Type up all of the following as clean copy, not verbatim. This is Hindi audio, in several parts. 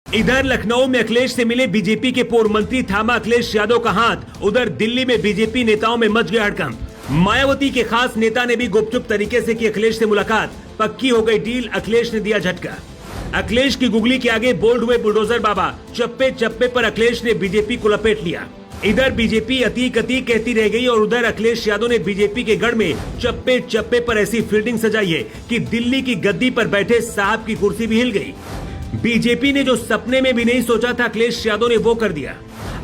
इधर लखनऊ में अखिलेश से मिले बीजेपी के पूर्व मंत्री, थामा अखिलेश यादव का हाथ। उधर दिल्ली में बीजेपी नेताओं में मच गया हड़कंप। मायावती के खास नेता ने भी गुपचुप तरीके से की अखिलेश से मुलाकात। पक्की हो गई डील, अखिलेश ने दिया झटका। अखिलेश की गुगली के आगे बोल्ड हुए बुलडोजर बाबा। चप्पे चप्पे पर अखिलेश ने बीजेपी को लपेट लिया। इधर बीजेपी अतीक अतीक कहती रह गई और उधर अखिलेश यादव ने बीजेपी के गढ़ में चप्पे चप्पे पर ऐसी फील्डिंग सजाई है कि दिल्ली की गद्दी पर बैठे साहब की कुर्सी भी हिल गई। बीजेपी ने जो सपने में भी नहीं सोचा था अखिलेश यादव ने वो कर दिया।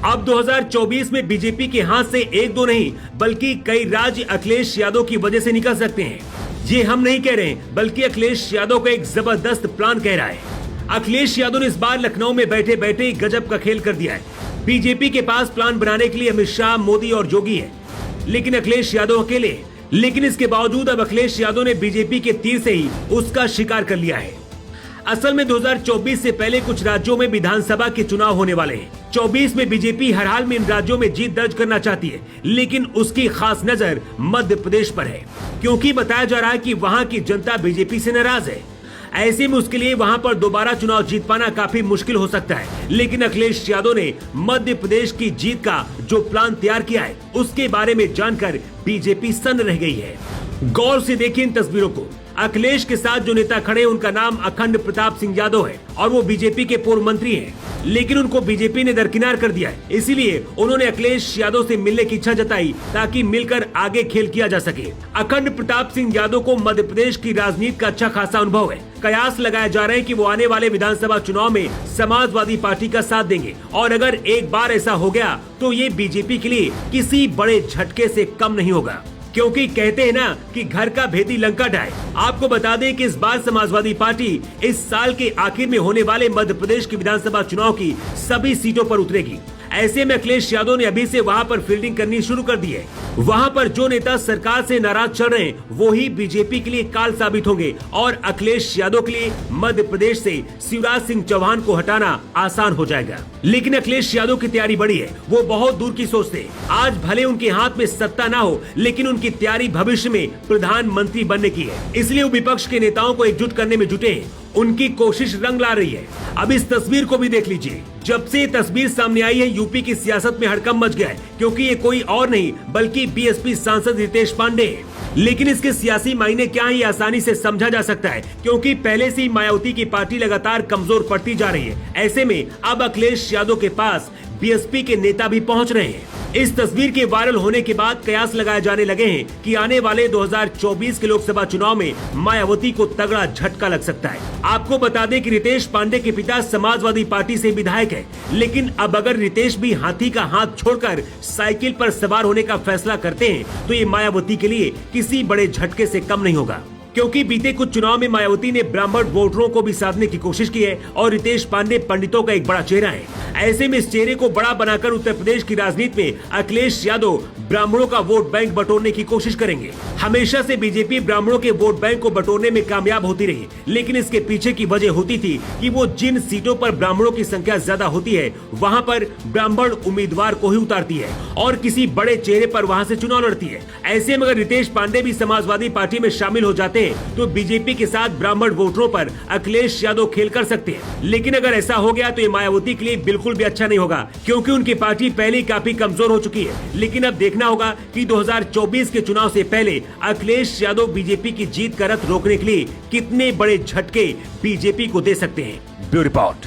अब 2024 में बीजेपी के हाथ से एक दो नहीं बल्कि कई राज्य अखिलेश यादव की वजह से निकल सकते हैं। ये हम नहीं कह रहे बल्कि अखिलेश यादव का एक जबरदस्त प्लान कह रहा है। अखिलेश यादव ने इस बार लखनऊ में बैठे बैठे गजब का खेल कर दिया है। बीजेपी के पास प्लान बनाने के लिए अमित शाह, मोदी और जोगी है, लेकिन अखिलेश यादव अकेले। लेकिन इसके बावजूद अब अखिलेश यादव ने बीजेपी के तीर से ही उसका शिकार कर लिया है। असल में 2024 से पहले कुछ राज्यों में विधानसभा के चुनाव होने वाले हैं। 24 में बीजेपी हर हाल में इन राज्यों में जीत दर्ज करना चाहती है, लेकिन उसकी खास नजर मध्य प्रदेश पर है, क्योंकि बताया जा रहा है कि वहां की जनता बीजेपी से नाराज है। ऐसे में उसके लिए वहां पर दोबारा चुनाव जीत पाना काफी मुश्किल हो सकता है। लेकिन अखिलेश यादव ने मध्य प्रदेश की जीत का जो प्लान तैयार किया है उसके बारे में जानकर बीजेपी सन्न रह गई है। गौर से देखिए इन तस्वीरों को। अखिलेश के साथ जो नेता खड़े उनका नाम अखंड प्रताप सिंह यादव है और वो बीजेपी के पूर्व मंत्री हैं, लेकिन उनको बीजेपी ने दरकिनार कर दिया है। इसीलिए उन्होंने अखिलेश यादव से मिलने की इच्छा जताई ताकि मिलकर आगे खेल किया जा सके। अखंड प्रताप सिंह यादव को मध्य प्रदेश की राजनीति का अच्छा खासा अनुभव है। कयास लगाए जा रहे हैं कि वो आने वाले विधानसभा चुनाव में समाजवादी पार्टी का साथ देंगे और अगर एक बार ऐसा हो गया तो ये बीजेपी के लिए किसी बड़े झटके से कम नहीं होगा, क्योंकि कहते हैं ना कि घर का भेदी लंका ढाए। आपको बता दें कि इस बार समाजवादी पार्टी इस साल के आखिर में होने वाले मध्य प्रदेश की विधानसभा चुनाव की सभी सीटों पर उतरेगी। ऐसे में अखिलेश यादव ने अभी से वहां पर फील्डिंग करनी शुरू कर दी है। वहां पर जो नेता सरकार से नाराज चल रहे हैं वो ही बीजेपी के लिए काल साबित होंगे और अखिलेश यादव के लिए मध्य प्रदेश से शिवराज सिंह चौहान को हटाना आसान हो जाएगा। लेकिन अखिलेश यादव की तैयारी बड़ी है, वो बहुत दूर की सोचते। आज भले उनके हाथ में सत्ता ना हो, लेकिन उनकी तैयारी भविष्य में प्रधानमंत्री बनने की है। इसलिए वो विपक्ष के नेताओं को एकजुट करने में जुटे हैं। उनकी कोशिश रंग ला रही है। अब इस तस्वीर को भी देख लीजिए। जब से ये तस्वीर सामने आई है यूपी की सियासत में हड़कंप मच गया है, क्योंकि ये कोई और नहीं बल्कि बीएसपी सांसद रितेश पांडे है। लेकिन इसके सियासी मायने क्या है ये आसानी से समझा जा सकता है, क्योंकि पहले से ही मायावती की पार्टी लगातार कमजोर पड़ती जा रही है। ऐसे में अब अखिलेश यादव के पास बीएसपी के नेता भी पहुंच रहे हैं। इस तस्वीर के वायरल होने के बाद कयास लगाए जाने लगे हैं कि आने वाले 2024 के लोकसभा चुनाव में मायावती को तगड़ा झटका लग सकता है। आपको बता दें कि रितेश पांडे के पिता समाजवादी पार्टी से विधायक है, लेकिन अब अगर रितेश भी हाथी का हाथ छोड़कर साइकिल पर सवार होने का फैसला करते हैं तो ये मायावती के लिए किसी बड़े झटके से कम नहीं होगा, क्योंकि बीते कुछ चुनाव में मायावती ने ब्राह्मण वोटरों को भी साधने की कोशिश की है और रितेश पांडे पंडितों का एक बड़ा चेहरा है। ऐसे में इस चेहरे को बड़ा बनाकर उत्तर प्रदेश की राजनीति में अखिलेश यादव ब्राह्मणों का वोट बैंक बटोरने की कोशिश करेंगे। हमेशा से बीजेपी ब्राह्मणों के वोट बैंक को बटोरने में कामयाब होती रही, लेकिन इसके पीछे की वजह होती थी कि वो जिन सीटों पर ब्राह्मणों की संख्या ज्यादा होती है वहां पर ब्राह्मण उम्मीदवार को ही उतारती है और किसी बड़े चेहरे पर वहां से चुनाव लड़ती है। ऐसे में अगर रितेश पांडे भी समाजवादी पार्टी में शामिल हो जाते हैं तो बीजेपी के साथ ब्राह्मण वोटरों पर अखिलेश यादव खेल कर सकते हैं। लेकिन अगर ऐसा हो गया तो ये मायावती के लिए बिल्कुल भी अच्छा नहीं होगा, क्योंकि उनकी पार्टी पहले ही काफी कमजोर हो चुकी है। लेकिन अब देखना होगा कि 2024 के चुनाव से पहले अखिलेश यादव बीजेपी की जीत का रथ रोकने के लिए कितने बड़े झटके बीजेपी को दे सकते हैं। Bureau report.